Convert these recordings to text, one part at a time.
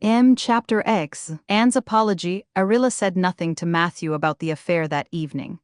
Chapter X. Anne's apology. Arilla said nothing to Matthew about the affair that evening.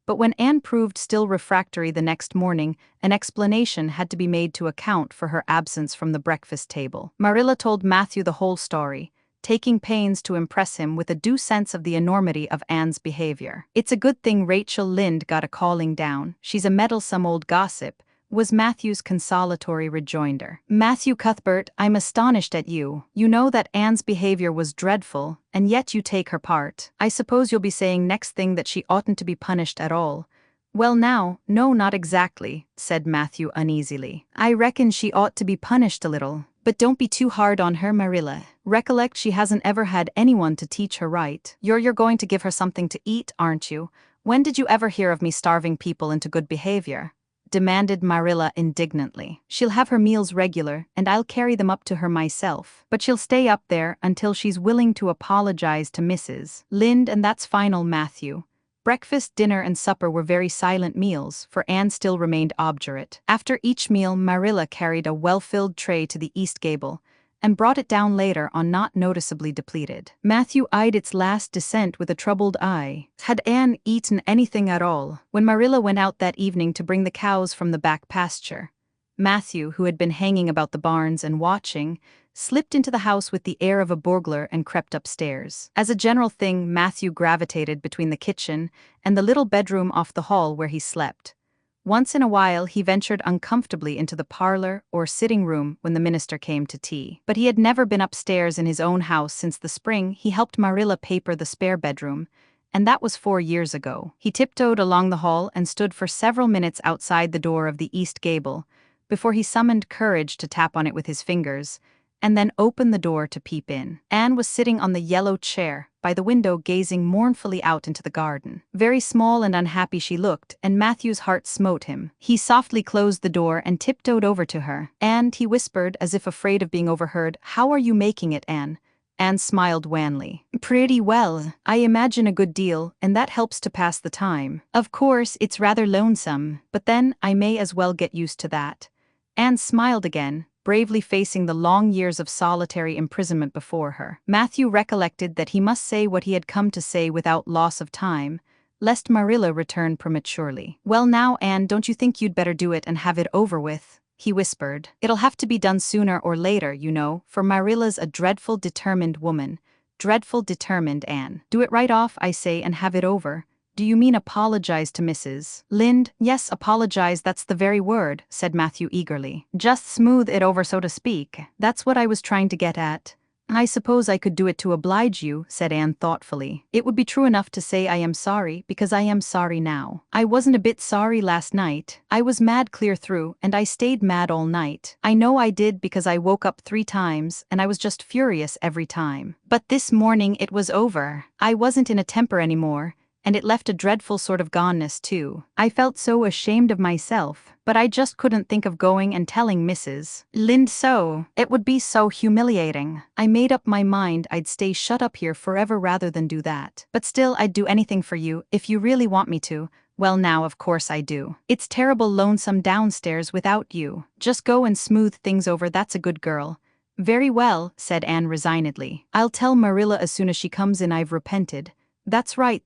But when Anne proved still refractory the next morning, an explanation had to be made to account for her absence from the breakfast table. Marilla told Matthew the whole story, taking pains to impress him with a due sense of the enormity of Anne's behavior. "It's a good thing Rachel Lynde got a calling down. She's a meddlesome old gossip," was Matthew's consolatory rejoinder. "Matthew Cuthbert, I'm astonished at you. You know that Anne's behavior was dreadful, and yet you take her part. I suppose you'll be saying next thing that she oughtn't to be punished at all." "Well now, no, not exactly," said Matthew uneasily. "I reckon she ought to be punished a little. But don't be too hard on her, Marilla. Recollect she hasn't ever had anyone to teach her right. You're going to give her something to eat, aren't you? When did you ever hear of me starving people into good behavior?" demanded Marilla indignantly. "She'll have her meals regular, and I'll carry them up to her myself. But she'll stay up there until she's willing to apologize to Mrs. Lynde, and that's final, Matthew." Breakfast, dinner, and supper were very silent meals, for Anne still remained obdurate. After each meal, Marilla carried a well-filled tray to the east gable, and brought it down later on not noticeably depleted. Matthew eyed its last descent with a troubled eye. Had Anne eaten anything at all? When Marilla went out that evening to bring the cows from the back pasture, Matthew, who had been hanging about the barns and watching, slipped into the house with the air of a burglar and crept upstairs. As a general thing, Matthew gravitated between the kitchen and the little bedroom off the hall where he slept. Once in a while he ventured uncomfortably into the parlor or sitting room when the minister came to tea. But he had never been upstairs in his own house since the spring he helped Marilla paper the spare bedroom, and that was 4 years ago. He tiptoed along the hall and stood for several minutes outside the door of the east gable, before he summoned courage to tap on it with his fingers, and then opened the door to peep in. Anne was sitting on the yellow chair by the window gazing mournfully out into the garden. Very small and unhappy she looked, and Matthew's heart smote him. He softly closed the door and tiptoed over to her. "And," he whispered, as if afraid of being overheard, "how are you making it, Anne?" Anne smiled wanly. "Pretty well. I imagine a good deal, and that helps to pass the time. Of course, it's rather lonesome, but then I may as well get used to that." Anne smiled again, bravely facing the long years of solitary imprisonment before her. Matthew recollected that he must say what he had come to say without loss of time, lest Marilla return prematurely. "Well now, Anne, don't you think you'd better do it and have it over with?" he whispered. "It'll have to be done sooner or later, you know, for Marilla's a dreadful determined woman. Dreadful determined, Anne. Do it right off, I say, and have it over." "Do you mean apologize to Mrs. Lynde?" "Yes, apologize, that's the very word," said Matthew eagerly. "Just smooth it over, so to speak. That's what I was trying to get at." "I suppose I could do it to oblige you," said Anne thoughtfully. "It would be true enough to say I am sorry, because I am sorry now. I wasn't a bit sorry last night. I was mad clear through, and I stayed mad all night. I know I did because I woke up 3 times, and I was just furious every time. But this morning it was over. I wasn't in a temper anymore, and it left a dreadful sort of goneness too. I felt so ashamed of myself, but I just couldn't think of going and telling Mrs. Lynde so. It would be so humiliating. I made up my mind I'd stay shut up here forever rather than do that. But still, I'd do anything for you, if you really want me to. Well now, of course I do. It's terrible lonesome downstairs without you. Just go and smooth things over, that's a good girl." "Very well," said Anne resignedly. "I'll tell Marilla as soon as she comes in I've repented." That's right,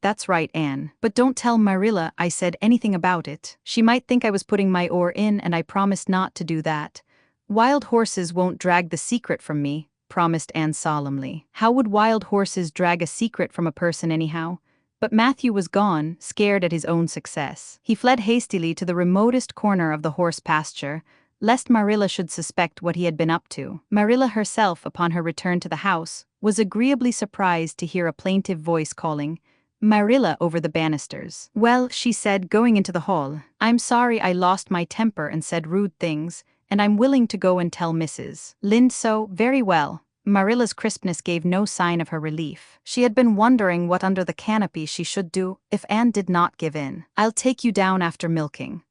Anne. But don't tell Marilla I said anything about it. She might think I was putting my oar in, and I promised not to do that." "Wild horses won't drag the secret from me," promised Anne solemnly. How would wild horses drag a secret from a person anyhow? But Matthew was gone, scared at his own success. He fled hastily to the remotest corner of the horse pasture, lest Marilla should suspect what he had been up to. Marilla herself, upon her return to the house, was agreeably surprised to hear a plaintive voice calling Marilla over the banisters. "Well," she said, going into the hall, "I'm sorry I lost my temper and said rude things, and I'm willing to go and tell Mrs. Lynde so." "Very well." Marilla's crispness gave no sign of her relief. She had been wondering what under the canopy she should do if Anne did not give in. "I'll take you down after milking."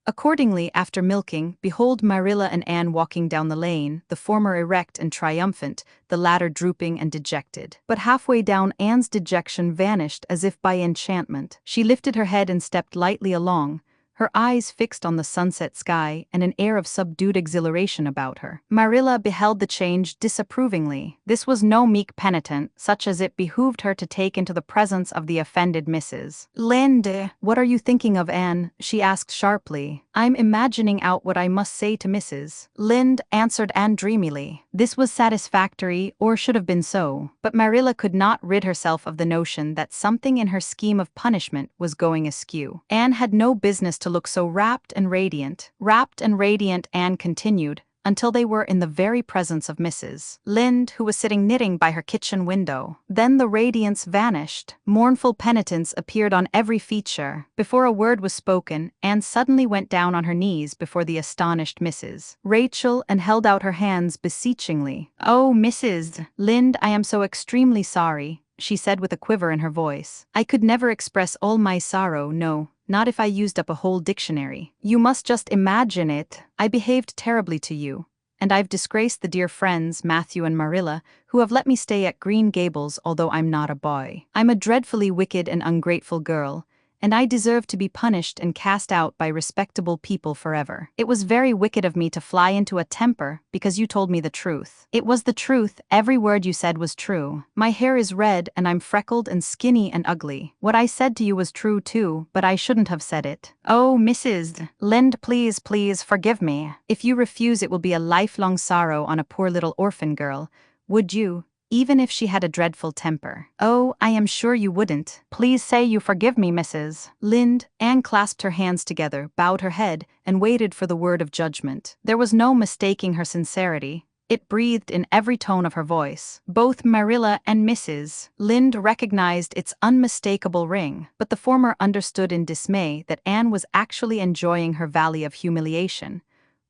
Accordingly, after milking, behold Marilla and Anne walking down the lane, the former erect and triumphant, the latter drooping and dejected. But halfway down, Anne's dejection vanished as if by enchantment. She lifted her head and stepped lightly along, her eyes fixed on the sunset sky and an air of subdued exhilaration about her. Marilla beheld the change disapprovingly. This was no meek penitent, such as it behooved her to take into the presence of the offended Mrs. Lynde. "What are you thinking of, Anne?" she asked sharply. "I'm imagining out what I must say to Mrs. Lynde," answered Anne dreamily. This was satisfactory, or should have been so, but Marilla could not rid herself of the notion that something in her scheme of punishment was going askew. Anne had no business to look so rapt and radiant. Rapt and radiant, Anne continued, until they were in the very presence of Mrs. Lynde, who was sitting knitting by her kitchen window. Then the radiance vanished. Mournful penitence appeared on every feature. Before a word was spoken, Anne suddenly went down on her knees before the astonished Mrs. Rachel and held out her hands beseechingly. "Oh, Mrs. Lynde, I am so extremely sorry," she said with a quiver in her voice. "I could never express all my sorrow, no. Not if I used up a whole dictionary. You must just imagine it. I behaved terribly to you, and I've disgraced the dear friends, Matthew and Marilla, who have let me stay at Green Gables although I'm not a boy. I'm a dreadfully wicked and ungrateful girl, and I deserve to be punished and cast out by respectable people forever. It was very wicked of me to fly into a temper because you told me the truth. It was the truth, every word you said was true. My hair is red and I'm freckled and skinny and ugly. What I said to you was true too, but I shouldn't have said it. Oh, Mrs. Lynde, please, please forgive me. If you refuse, it will be a lifelong sorrow on a poor little orphan girl. Would you? Even if she had a dreadful temper. Oh, I am sure you wouldn't. Please say you forgive me, Mrs. Lynde." Anne clasped her hands together, bowed her head, and waited for the word of judgment. There was no mistaking her sincerity. It breathed in every tone of her voice. Both Marilla and Mrs. Lynde recognized its unmistakable ring, but the former understood in dismay that Anne was actually enjoying her valley of humiliation,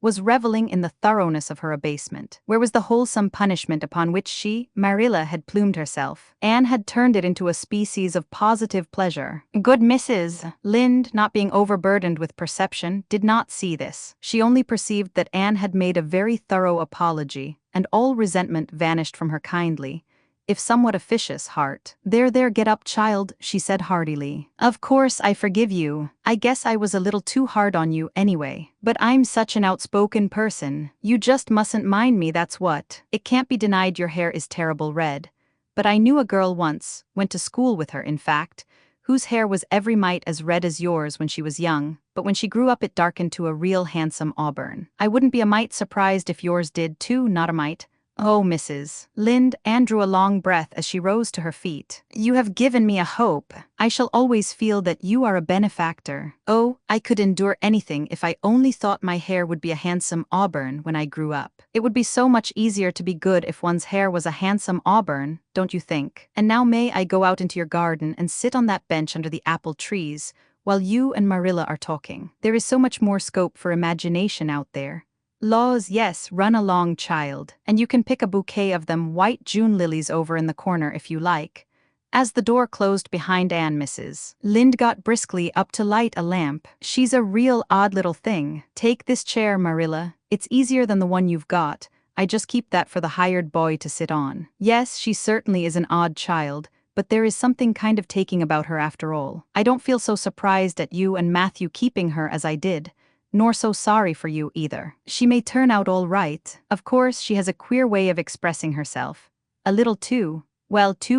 was reveling in the thoroughness of her abasement. Where was the wholesome punishment upon which she, Marilla, had plumed herself? Anne had turned it into a species of positive pleasure. Good Mrs. Lynde, not being overburdened with perception, did not see this. She only perceived that Anne had made a very thorough apology, and all resentment vanished from her kindly, if somewhat officious, heart. There, get up, child," she said heartily. "Of course I forgive you. I guess I was a little too hard on you anyway. But I'm such an outspoken person. You just mustn't mind me, that's what. It can't be denied your hair is terrible red. But I knew a girl once, went to school with her in fact, whose hair was every mite as red as yours when she was young, but when she grew up it darkened to a real handsome auburn. I wouldn't be a mite surprised if yours did too, not a mite. Oh, Mrs. Lynde," Anne drew a long breath as she rose to her feet. "You have given me a hope. I shall always feel that you are a benefactor. Oh, I could endure anything if I only thought my hair would be a handsome auburn when I grew up. It would be so much easier to be good if one's hair was a handsome auburn, don't you think? And now may I go out into your garden and sit on that bench under the apple trees while you and Marilla are talking? There is so much more scope for imagination out there." "Laws, yes, run along, child, and you can pick a bouquet of them white June lilies over in the corner if you like." As the door closed behind Anne, Mrs. Lynde got briskly up to light a lamp. "She's a real odd little thing. Take this chair, Marilla. It's easier than the one you've got. I just keep that for the hired boy to sit on. Yes, she certainly is an odd child, but there is something kind of taking about her after all. I don't feel so surprised at you and Matthew keeping her as I did, nor so sorry for you either. She may turn out all right. Of course, she has a queer way of expressing herself. A little too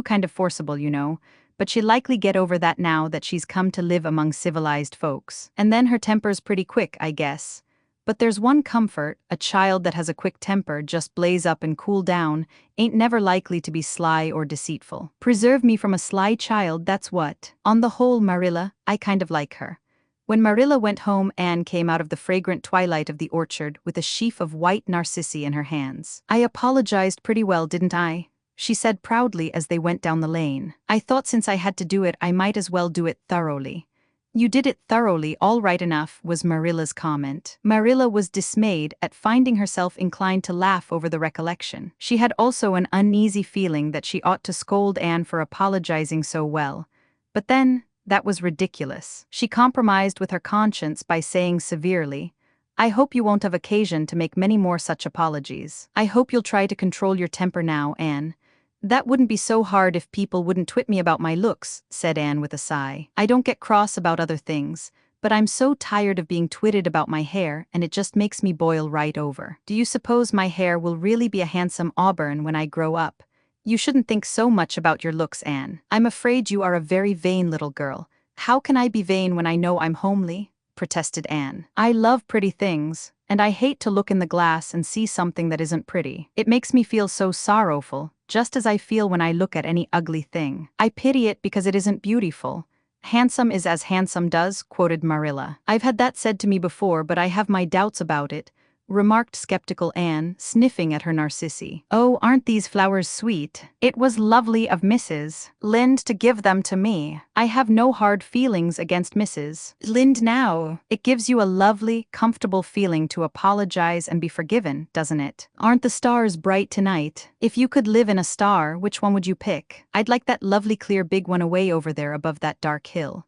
kind of forcible, you know, but she'll likely get over that now that she's come to live among civilized folks. And then her temper's pretty quick, I guess. But there's one comfort, a child that has a quick temper just blaze up and cool down, ain't never likely to be sly or deceitful. Preserve me from a sly child, that's what. On the whole, Marilla, I kind of like her." When Marilla went home, Anne came out of the fragrant twilight of the orchard with a sheaf of white narcissi in her hands. "I apologized pretty well, didn't I?" she said proudly as they went down the lane. "I thought since I had to do it I might as well do it thoroughly." "You did it thoroughly, all right enough," was Marilla's comment. Marilla was dismayed at finding herself inclined to laugh over the recollection. She had also an uneasy feeling that she ought to scold Anne for apologizing so well. But then, that was ridiculous. She compromised with her conscience by saying severely, "I hope you won't have occasion to make many more such apologies. I hope you'll try to control your temper now, Anne." "That wouldn't be so hard if people wouldn't twit me about my looks," said Anne with a sigh. "I don't get cross about other things, but I'm so tired of being twitted about my hair and it just makes me boil right over. Do you suppose my hair will really be a handsome auburn when I grow up? You shouldn't think so much about your looks, Anne. I'm afraid you are a very vain little girl. How can I be vain when I know I'm homely? Protested Anne. I love pretty things, and I hate to look in the glass and see something that isn't pretty. It makes me feel so sorrowful, just as I feel when I look at any ugly thing. I pity it because it isn't beautiful. Handsome is as handsome does, quoted Marilla. I've had that said to me before, but I have my doubts about it, remarked skeptical Anne, sniffing at her narcissi. Oh, aren't these flowers sweet? It was lovely of Mrs. Lynde to give them to me. I have no hard feelings against Mrs. Lynde now. It gives you a lovely, comfortable feeling to apologize and be forgiven, doesn't it? Aren't the stars bright tonight? If you could live in a star, which one would you pick? I'd like that lovely clear big one away over there above that dark hill.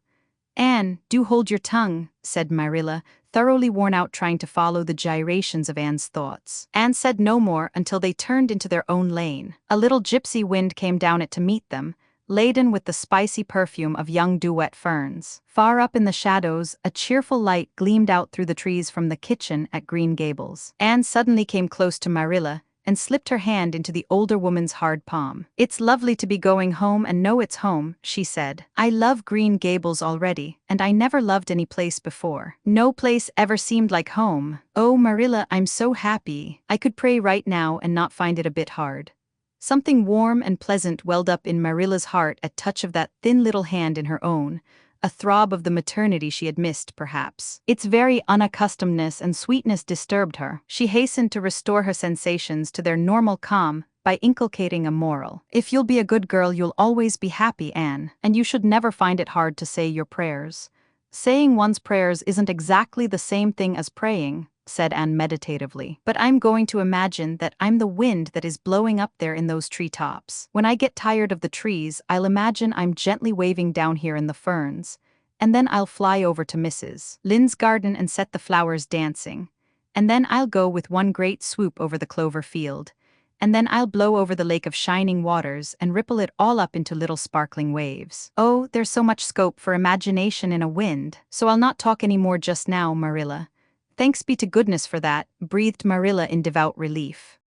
Anne, do hold your tongue, said Marilla, thoroughly worn out trying to follow the gyrations of Anne's thoughts. Anne said no more until they turned into their own lane. A little gypsy wind came down it to meet them, laden with the spicy perfume of young dew-wet ferns. Far up in the shadows, a cheerful light gleamed out through the trees from the kitchen at Green Gables. Anne suddenly came close to Marilla and slipped her hand into the older woman's hard palm. It's lovely to be going home and know it's home, she said. I love Green Gables already, and I never loved any place before. No place ever seemed like home. Oh, Marilla, I'm so happy. I could pray right now and not find it a bit hard. Something warm and pleasant welled up in Marilla's heart at touch of that thin little hand in her own, a throb of the maternity she had missed, perhaps. Its very unaccustomedness and sweetness disturbed her. She hastened to restore her sensations to their normal calm by inculcating a moral. If you'll be a good girl, you'll always be happy, Anne, and you should never find it hard to say your prayers. Saying one's prayers isn't exactly the same thing as praying, said Anne meditatively. But I'm going to imagine that I'm the wind that is blowing up there in those treetops. When I get tired of the trees, I'll imagine I'm gently waving down here in the ferns, and then I'll fly over to Mrs. Lynde's garden and set the flowers dancing. And then I'll go with one great swoop over the clover field. And then I'll blow over the lake of shining waters and ripple it all up into little sparkling waves. Oh, there's so much scope for imagination in a wind. So I'll not talk any more just now, Marilla. Thanks be to goodness for that, breathed Marilla in devout relief.